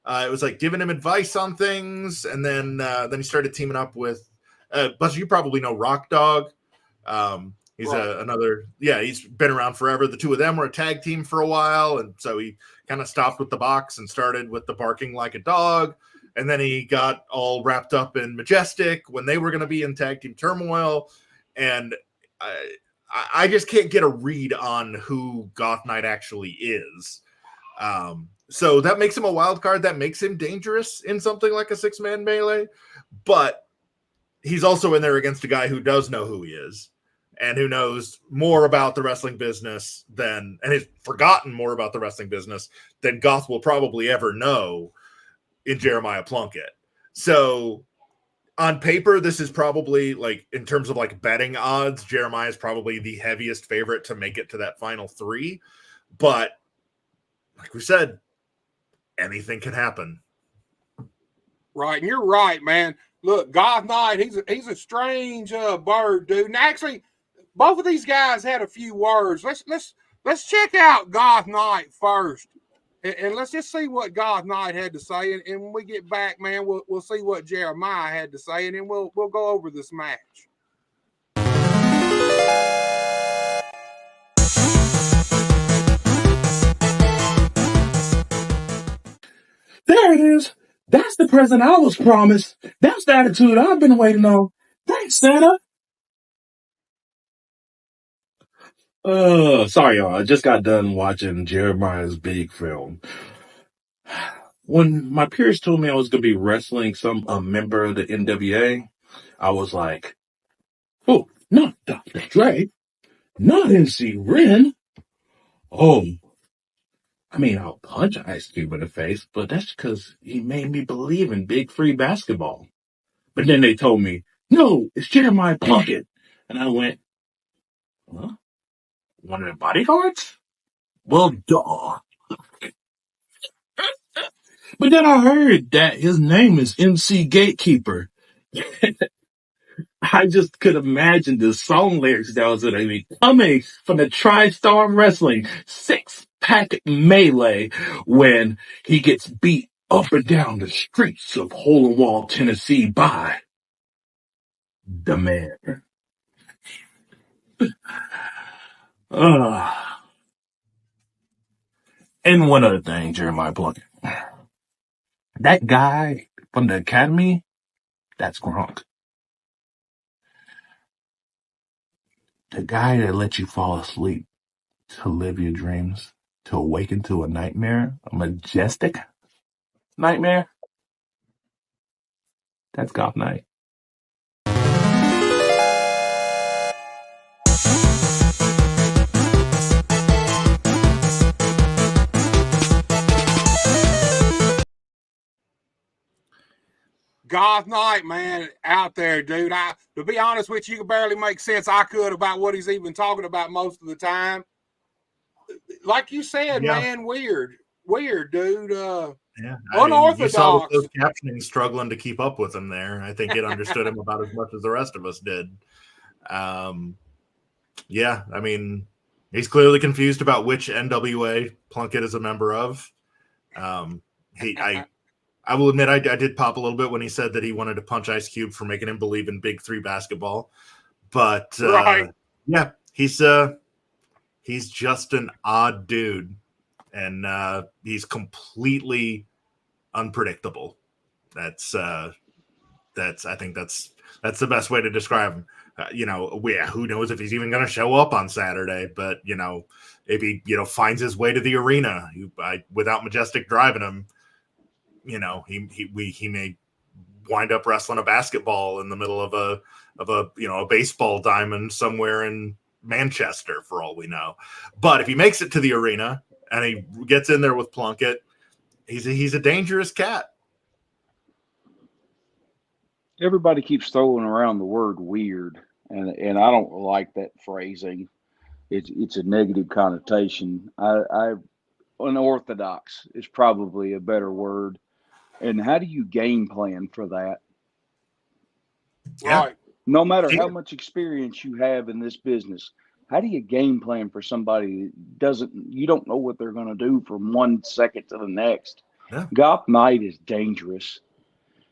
It was like giving him advice on things, and then he started teaming up with. But you probably know Rock Dog. He's another. Yeah, he's been around forever. The two of them were a tag team for a while, and so he kind of stopped with the box and started with the barking like a dog. And then he got all wrapped up in Majestic when they were going to be in Tag Team Turmoil. And I just can't get a read on who Goth Knight actually is. So that makes him a wild card. That makes him dangerous in something like a 6-man melee. But he's also in there against a guy who does know who he is and who knows more about the wrestling business and has forgotten more about the wrestling business than Goth will probably ever know in Jeremiah Plunkett. So on paper, this is probably, like, in terms of like betting odds, Jeremiah is probably the heaviest favorite to make it to that final 3. But like we said, anything can happen. Right, and you're right, man. Look, Goth Knight, he's a strange bird, dude. And actually, both of these guys had a few words. Let's check out Goth Knight first. And let's just see what Goth Knight had to say. And when we get back, man, we'll see what Jeremiah had to say, and then we'll go over this match. There it is. That's the present I was promised. That's the attitude I've been waiting on. Thanks, Santa. Sorry, y'all. I just got done watching Jeremiah's big film. When my peers told me I was going to be wrestling a member of the NWA, I was like, oh, not Dr. Dre, not MC Ren. Oh, I mean, I'll punch Ice Cube in the face, but that's because he made me believe in Big Free Basketball. But then they told me, no, it's Jeremiah Plunkett. And I went, huh? One of the bodyguards? Well, duh. But then I heard that his name is MC Gatekeeper. I just could imagine the song lyrics that was going to be coming from the TriStar Wrestling 6-pack melee when he gets beat up and down the streets of Hole in Wall, Tennessee by the man. And one other thing, Jeremiah Plunkett. That guy from the academy, that's Gronk. The guy that lets you fall asleep to live your dreams, to awaken to a nightmare, a majestic nightmare. That's Goth Knight. Goth Knight, man, out there, dude. To be honest with you, can barely make sense. I could about what he's even talking about most of the time. Like you said, man, weird, dude. Unorthodox. You saw those captioning struggling to keep up with him there. I think it understood him about as much as the rest of us did. Yeah, I mean, he's clearly confused about which NWA Plunkett is a member of. I will admit I did pop a little bit when he said that he wanted to punch Ice Cube for making him believe in Big 3 basketball. But yeah, he's just an odd dude, and he's completely unpredictable. I think that's the best way to describe him. Who knows if he's even going to show up on Saturday? But if he finds his way to the arena without Majestic driving him, he may wind up wrestling a basketball in the middle of a baseball diamond somewhere in Manchester, for all we know. But if he makes it to the arena and he gets in there with Plunkett, he's a dangerous cat. Everybody keeps throwing around the word weird, and I don't like that phrasing. It's a negative connotation. Unorthodox is probably a better word. And how do you game plan for that? Right. No matter how much experience you have in this business, how do you game plan for somebody that you don't know what they're going to do from 1 second to the next? Yeah. Goth Knight is dangerous.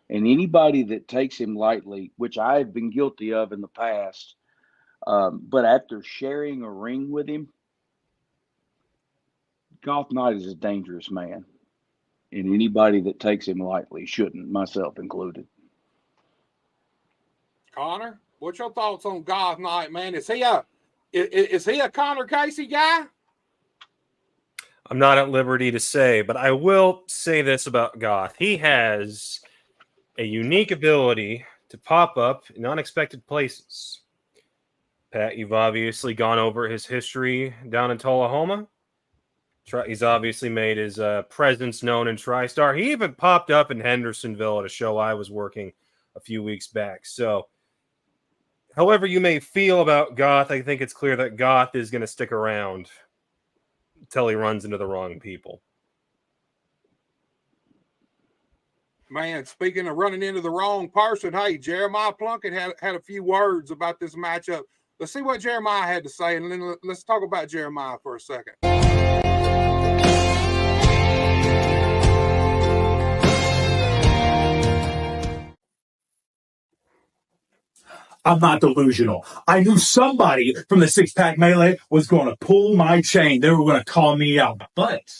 And anybody that takes him lightly, which I've been guilty of in the past, but after sharing a ring with him, Goth Knight is a dangerous man. And anybody that takes him lightly shouldn't, myself included. Connor, what's your thoughts on Goth Knight, man? Is he a Connor Casey guy? I'm not at liberty to say, but I will say this about Goth. He has a unique ability to pop up in unexpected places. Pat, you've obviously gone over his history down in Tullahoma. He's obviously made his presence known in TriStar. He even popped up in Hendersonville at a show I was working a few weeks back. So, however you may feel about Goth, I think it's clear that Goth is going to stick around until he runs into the wrong people. Man, speaking of running into the wrong person, hey, Jeremiah Plunkett had a few words about this matchup. Let's see what Jeremiah had to say, and then let's talk about Jeremiah for a second. I'm not delusional. I knew somebody from the six-pack melee was going to pull my chain. They were going to call me out. But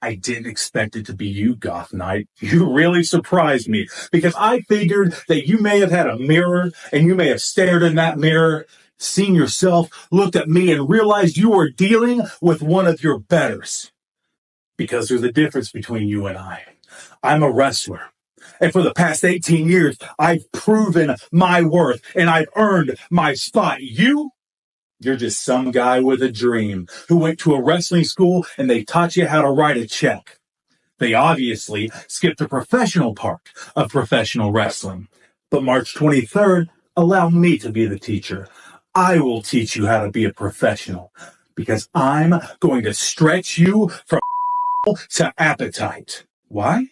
I didn't expect it to be you, Goth Knight. You really surprised me because I figured that you may have had a mirror and you may have stared in that mirror, seen yourself, looked at me, and realized you were dealing with one of your betters. Because there's a difference between you and I. I'm a wrestler. And for the past 18 years, I've proven my worth and I've earned my spot. You're just some guy with a dream who went to a wrestling school and they taught you how to write a check. They obviously skipped the professional part of professional wrestling. But March 23rd, allow me to be the teacher. I will teach you how to be a professional because I'm going to stretch you from to appetite. Why?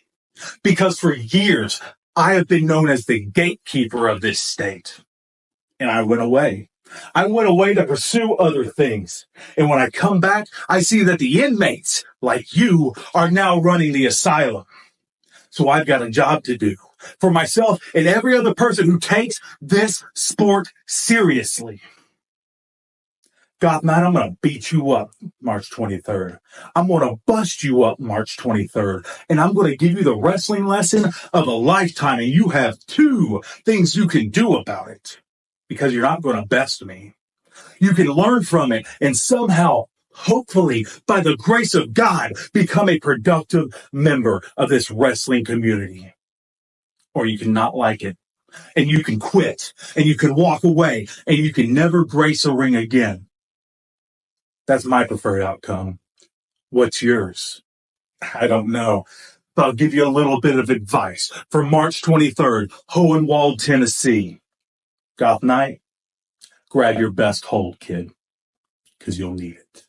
Because for years, I have been known as the gatekeeper of this state. And I went away. I went away to pursue other things. And when I come back, I see that the inmates, like you, are now running the asylum. So I've got a job to do for myself and every other person who takes this sport seriously. God, man, I'm going to beat you up March 23rd. I'm going to bust you up March 23rd. And I'm going to give you the wrestling lesson of a lifetime. And you have 2 things you can do about it. Because you're not going to best me. You can learn from it and somehow, hopefully, by the grace of God, become a productive member of this wrestling community. Or you can not like it. And you can quit. And you can walk away. And you can never grace a ring again. That's my preferred outcome. What's yours? I don't know. But I'll give you a little bit of advice. For March 23rd, Hohenwald, Tennessee. Goth Knight, grab your best hold, kid, because you'll need it.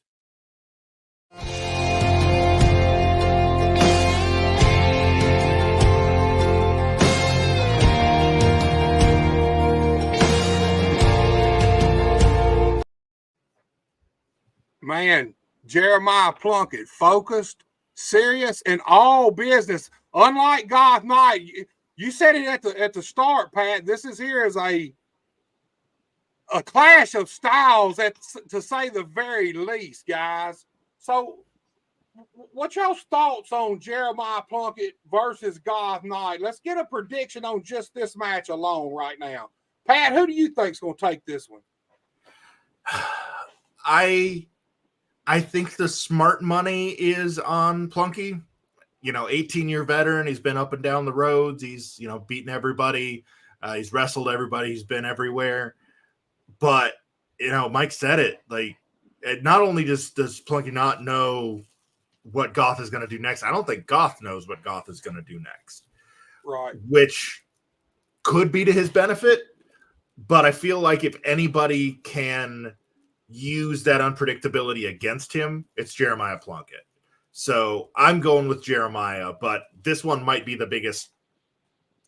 Man, Jeremiah Plunkett, focused, serious, and all business. Unlike Goth Knight, you said it at the start, Pat. This is here as a clash of styles, to say the very least, guys. So, what's y'all's thoughts on Jeremiah Plunkett versus Goth Knight? Let's get a prediction on just this match alone right now. Pat, who do you think's going to take this one? I think the smart money is on Plunky. 18-year veteran. He's been up and down the roads. He's, beaten everybody. He's wrestled everybody. He's been everywhere. But, Mike said it. Like, not only does Plunky not know what Goth is going to do next, I don't think Goth knows what Goth is going to do next. Right. Which could be to his benefit. But I feel like if anybody can use that unpredictability against him, it's Jeremiah Plunkett. So I'm going with Jeremiah, but this one might be the biggest.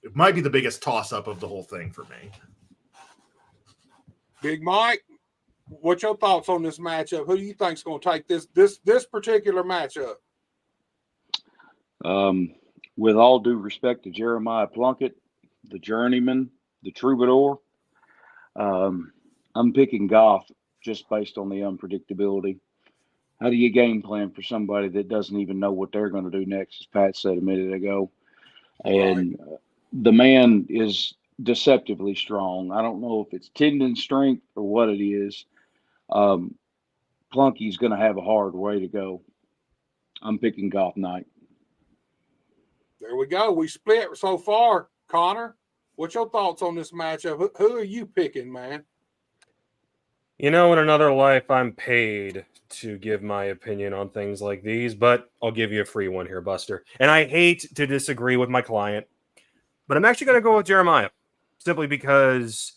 It might be the biggest toss-up of the whole thing for me. Big Mike, what's your thoughts on this matchup? Who do you think's going to take this particular matchup? With all due respect to Jeremiah Plunkett, the journeyman, the troubadour, I'm picking Goff just based on the unpredictability. How do you game plan for somebody that doesn't even know what they're going to do next, as Pat said a minute ago? And the man is deceptively strong. I don't know if it's tendon strength or what it is. Plunky's going to have a hard way to go. I'm picking Goff Knight. There we go. We split so far. Connor, what's your thoughts on this matchup? Who are you picking, man? You know, in another life, I'm paid to give my opinion on things like these, but I'll give you a free one here, Buster. And I hate to disagree with my client, but I'm actually going to go with Jeremiah, simply because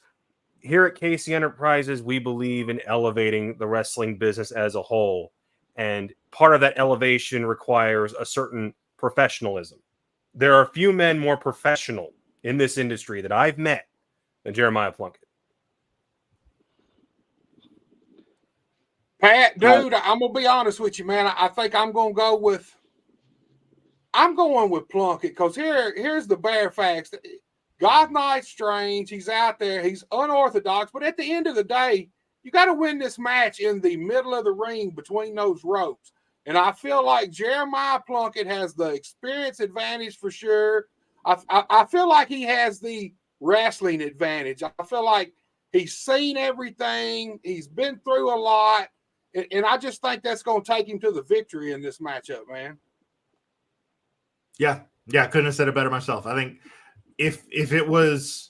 here at KC Enterprises, we believe in elevating the wrestling business as a whole. And part of that elevation requires a certain professionalism. There are few men more professional in this industry that I've met than Jeremiah Plunkett. Pat, dude, I'm going to be honest with you, man. I think I'm going with Plunkett because here's the bare facts. God Knight's strange. He's out there. He's unorthodox. But at the end of the day, you got to win this match in the middle of the ring between those ropes. And I feel like Jeremiah Plunkett has the experience advantage for sure. I feel like he has the wrestling advantage. I feel like he's seen everything. He's been through a lot. And I just think that's going to take him to the victory in this matchup, man. Yeah, couldn't have said it better myself. I think if it was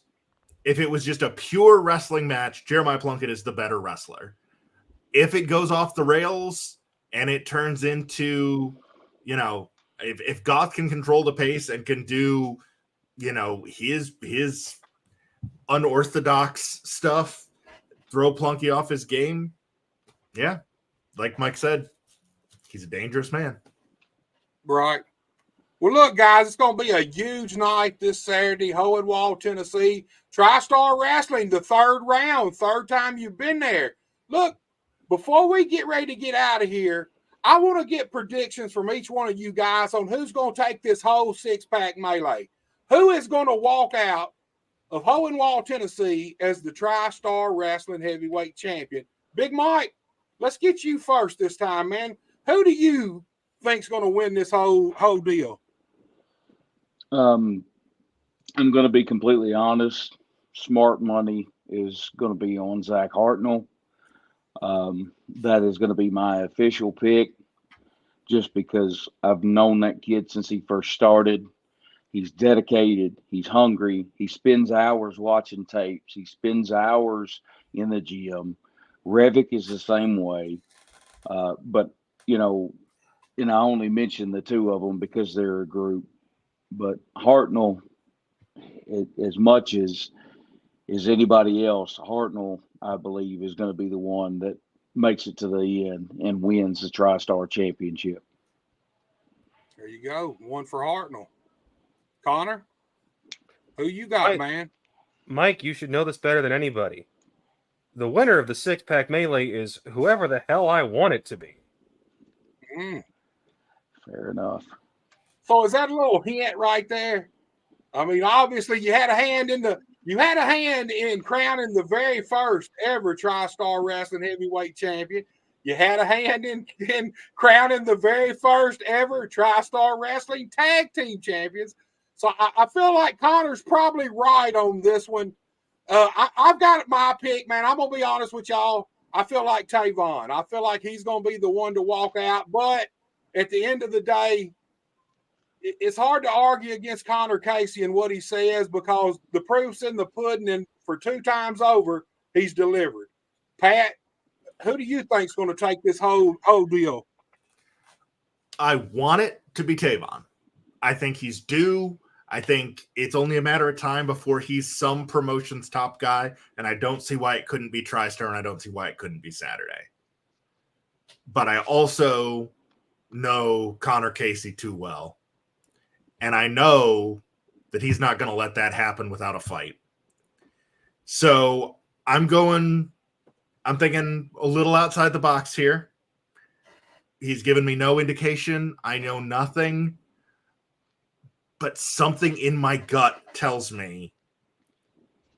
just a pure wrestling match, Jeremiah Plunkett is the better wrestler. If it goes off the rails and it turns into, if Goth can control the pace and can do, his unorthodox stuff, throw Plunky off his game, yeah, like Mike said, he's a dangerous man. Right. Well, look, guys, it's going to be a huge night this Saturday, Hohenwald, Tennessee. TriStar Wrestling, the third round, third time you've been there. Look, before we get ready to get out of here, I want to get predictions from each one of you guys on who's going to take this whole six-pack melee. Who is going to walk out of Hohenwald, Tennessee as the TriStar Wrestling Heavyweight Champion? Big Mike, let's get you first this time, man. Who do you think's going to win this whole deal? I'm going to be completely honest. Smart money is going to be on Zach Hartnell. That is going to be my official pick just because I've known that kid since he first started. He's dedicated. He's hungry. He spends hours watching tapes. He spends hours in the gym. Revick is the same way. But, and I only mention the two of them because they're a group. But Hartnell, as much as anybody else, Hartnell, I believe, is going to be the one that makes it to the end and wins the TriStar Championship. There you go. One for Hartnell. Connor, who you got, man? Mike, you should know this better than anybody. The winner of the six-pack melee is whoever the hell I want it to be. Fair enough. So is that a little hint right there? I mean, obviously you had a hand in crowning the very first ever TriStar Wrestling Heavyweight Champion. You had a hand in crowning the very first ever TriStar Wrestling Tag Team Champions. So I feel like Connor's probably right on this one. I've got my pick, man. I'm going to be honest with y'all. I feel like Tavon. I feel like he's going to be the one to walk out. But at the end of the day, it's hard to argue against Connor Casey and what he says because the proof's in the pudding, and for two times over, he's delivered. Pat, who do you think's going to take this whole deal? I want it to be Tavon. I think he's due. I think it's only a matter of time before he's some promotion's top guy, and I don't see why it couldn't be TriStar, and I don't see why it couldn't be Saturday. But I also know Connor Casey too well. And I know that he's not going to let that happen without a fight. So I'm thinking a little outside the box here. He's given me no indication. I know nothing. But something in my gut tells me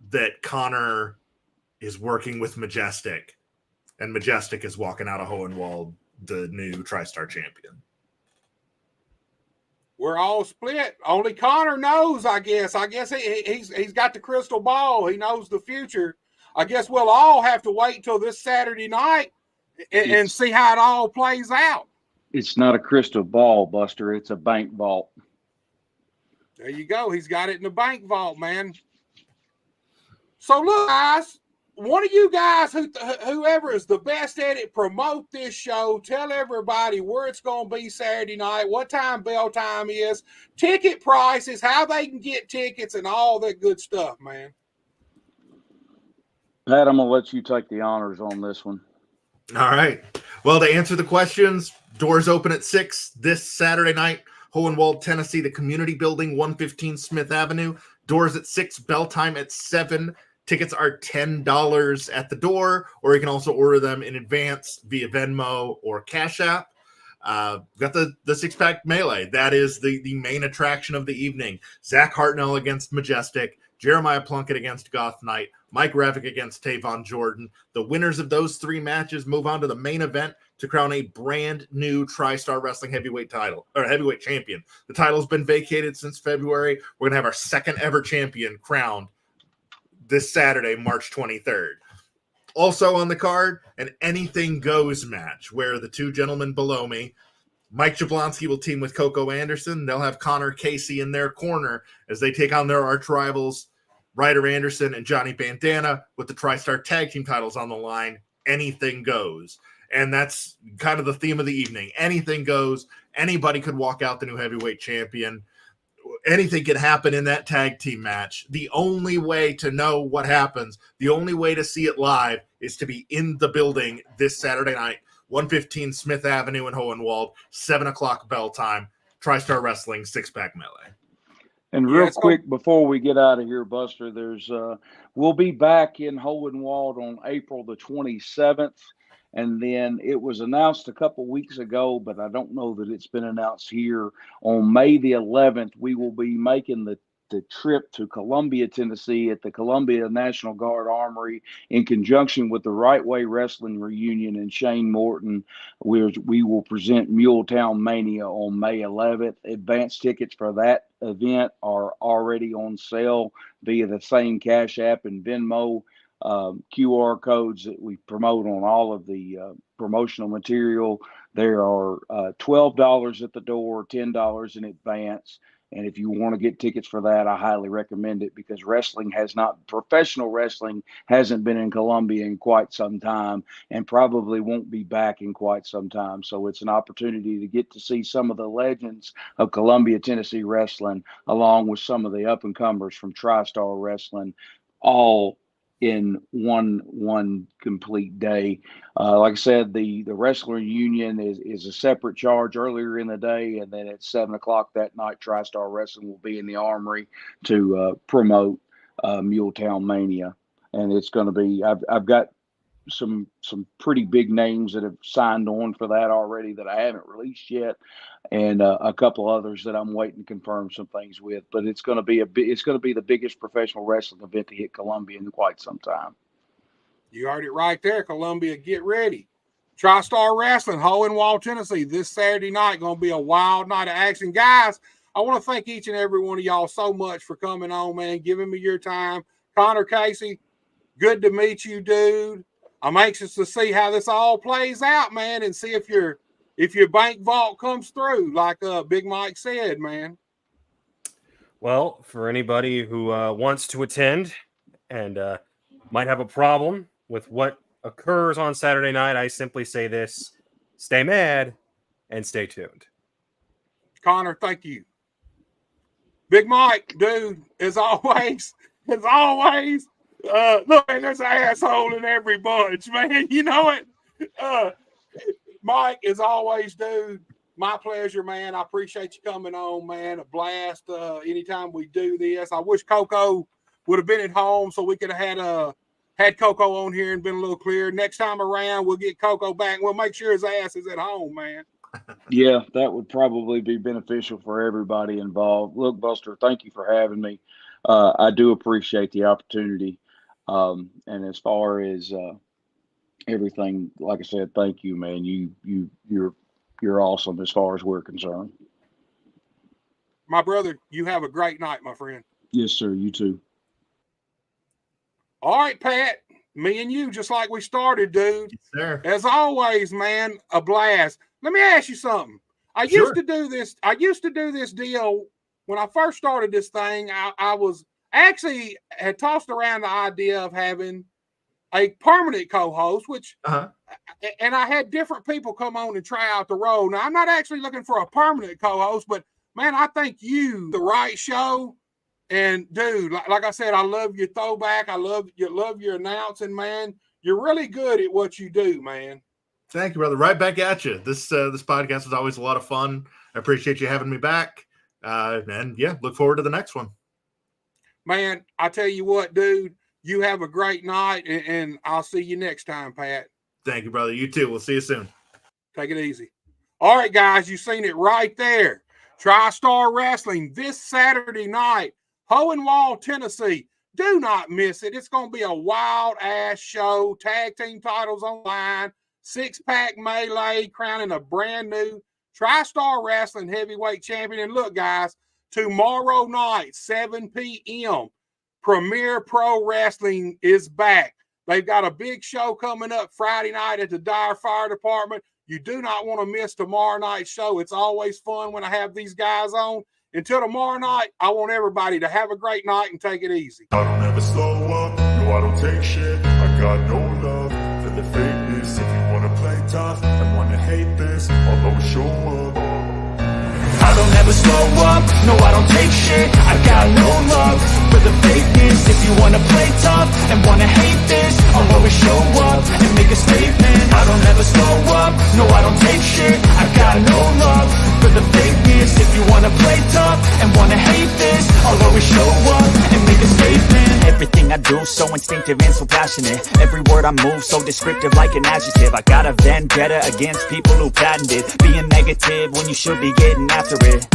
that Connor is working with Majestic, and Majestic is walking out of Hohenwald the new TriStar champion. We're all split. Only Connor knows, I guess. I guess he's got the crystal ball. He knows the future. I guess we'll all have to wait till this Saturday night and see how it all plays out. It's not a crystal ball, Buster. It's a bank vault. There you go. He's got it in the bank vault, man. So look, guys, one of you guys, whoever is the best at it, promote this show. Tell everybody where it's going to be Saturday night, what time bell time is, ticket prices, how they can get tickets, and all that good stuff, man. Pat, I'm going to let you take the honors on this one. All right. Well, to answer the questions, doors open at 6 this Saturday night. Hohenwald, Tennessee, the Community Building, 115 Smith Avenue. Doors at 6, bell time at 7. Tickets are $10 at the door, or you can also order them in advance via Venmo or Cash App. Got the six-pack melee. That is the main attraction of the evening. Zach Hartnell against Majestic, Jeremiah Plunkett against Goth Knight, Mike Revick against Tavon Jordan. The winners of those 3 matches move on to the main event to crown a brand new TriStar Wrestling heavyweight title, or heavyweight champion. The title's been vacated since February. We're going to have our second ever champion crowned this Saturday, March 23rd. Also on the card, an anything goes match where the 2 gentlemen below me, Mike Jablonski will team with Coco Anderson. They'll have Connor Casey in their corner as they take on their arch rivals, Ryder Anderson and Johnny Bandana, with the TriStar tag team titles on the line. Anything goes. And that's kind of the theme of the evening. Anything goes. Anybody could walk out the new heavyweight champion. Anything could happen in that tag team match. The only way to know what happens, the only way to see it live, is to be in the building this Saturday night, 115 Smith Avenue in Hohenwald, 7 o'clock bell time, TriStar Wrestling 6-pack melee. And real quick, before we get out of here, Buster, we'll be back in Hohenwald on April the 27th. And then it was announced a couple weeks ago, but I don't know that it's been announced here. On May the 11th, we will be making the trip to Columbia, Tennessee at the Columbia National Guard Armory in conjunction with the Right Way Wrestling Reunion and Shane Morton. We will present Muletown Mania on May 11th. Advance tickets for that event are already on sale via the same Cash App and Venmo QR codes that we promote on all of the promotional material. There are $12 at the door, $10 in advance. And if you want to get tickets for that, I highly recommend it, because professional wrestling hasn't been in Columbia in quite some time, and probably won't be back in quite some time. So it's an opportunity to get to see some of the legends of Columbia, Tennessee wrestling, along with some of the up-and-comers from TriStar Wrestling, all in one complete day. Like I said, the wrestler union is a separate charge earlier in the day, and then at 7 o'clock that night, TriStar Wrestling will be in the Armory to promote Muletown Mania, and it's going to be. I've got some pretty big names that have signed on for that already that I haven't released yet, and a couple others that I'm waiting to confirm some things with. But it's going to be the biggest professional wrestling event to hit Columbia in quite some time. You heard it right there, Columbia. Get ready. TriStar Wrestling, Hohenwald, Tennessee, this Saturday night. Going to be a wild night of action. Guys, I want to thank each and every one of y'all so much for coming on, man, giving me your time. Connor Casey, good to meet you, dude. I'm anxious to see how this all plays out, man, and see if your bank vault comes through, like Big Mike said, man. Well, for anybody who wants to attend and might have a problem with what occurs on Saturday night, I simply say this: stay mad and stay tuned. Connor, thank you. Big Mike, dude, as always, look, man, there's an asshole in every bunch, man. You know it. Mike, as always, dude, My pleasure, man. I appreciate you coming on, man. A blast anytime we do this. I wish Coco would have been at home so we could have had Coco on here and been a little clearer. Next time around, we'll get Coco back. We'll make sure his ass is at home, man. Yeah, that would probably be beneficial for everybody involved. Look, Buster, thank you for having me. I do appreciate the opportunity. And as far as everything, like I said, thank you, man. You're awesome as far as we're concerned. My brother, you have a great night, my friend. Yes, sir. You too. All right, Pat. Me and you, just like we started, dude. Yes, sir. As always, man, a blast. Let me ask you something. I used to do this deal when I first started this thing. I was actually had tossed around the idea of having a permanent co-host, which and I had different people come on and try out the role. Now, I'm not actually looking for a permanent co-host, but man, I think you the right show. And dude, like I said, I love your throwback. I love your announcing, man. You're really good at what you do, man. Thank you, brother. Right back at you. This podcast was always a lot of fun. I appreciate you having me back. And yeah, look forward to the next one. Man, I tell you what, dude, you have a great night, and I'll see you next time, Pat. Thank you, brother. You too. We'll see you soon. Take it easy. All right, guys, you've seen it right there. TriStar Wrestling this Saturday night, Hohenwald, Tennessee. Do not miss it. It's going to be a wild-ass show. Tag team titles online. Six-pack melee, crowning a brand new TriStar Wrestling heavyweight champion. And look, guys, tomorrow night, 7 p.m., Premier Pro Wrestling is back. They've got a big show coming up Friday night at the Dyer Fire Department. You do not want to miss tomorrow night's show. It's always fun when I have these guys on. Until tomorrow night, I want everybody to have a great night and take it easy. I don't ever slow up, no, I don't take shit. I got no love for the fakeness. If you wanna play tough and wanna hate this, I'll always show up. I don't ever slow up, no, I don't take shit. I got no love for the fakeness. If you wanna play tough and wanna hate this, I'll always show up and make a statement. I don't ever slow up, no, I don't take shit. I got no love for the fakeness. If you wanna play tough and wanna hate this, I'll always show up and make a statement. Everything I do so instinctive and so passionate. Every word I move so descriptive like an adjective. I got a vendetta against people who patented being negative when you should be getting after it.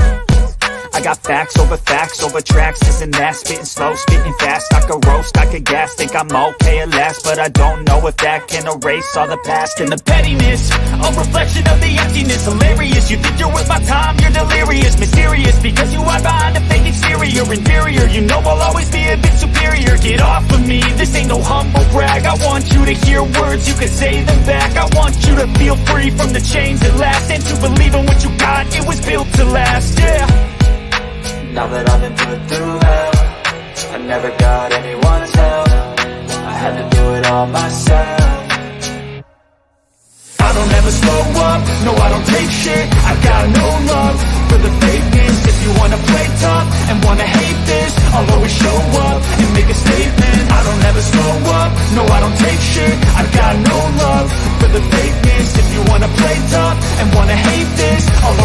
I got facts over tracks, this and that, spitting slow, spitting fast. I could roast, I could gas, think I'm okay at last, but I don't know if that can erase all the past. And the pettiness, a reflection of the emptiness. Hilarious, you think you're worth my time, you're delirious. Mysterious, because you hide behind a fake exterior. Inferior, you know I'll always be a bit superior. Get off of me, this ain't no humble brag. I want you to hear words, you can say them back. I want you to feel free from the chains at last, and to believe in what you got, it was built to last, yeah. Now that I've been put through hell, I never got anyone's help. I had to do it all myself. I don't ever slow up, no, I don't take shit. I got no love for the fakeness. If you wanna play tough and wanna hate this, I'll always show up and make a statement. I don't ever slow up, no, I don't take shit. I got no love for the fakeness. If you wanna play tough and wanna hate this, I'll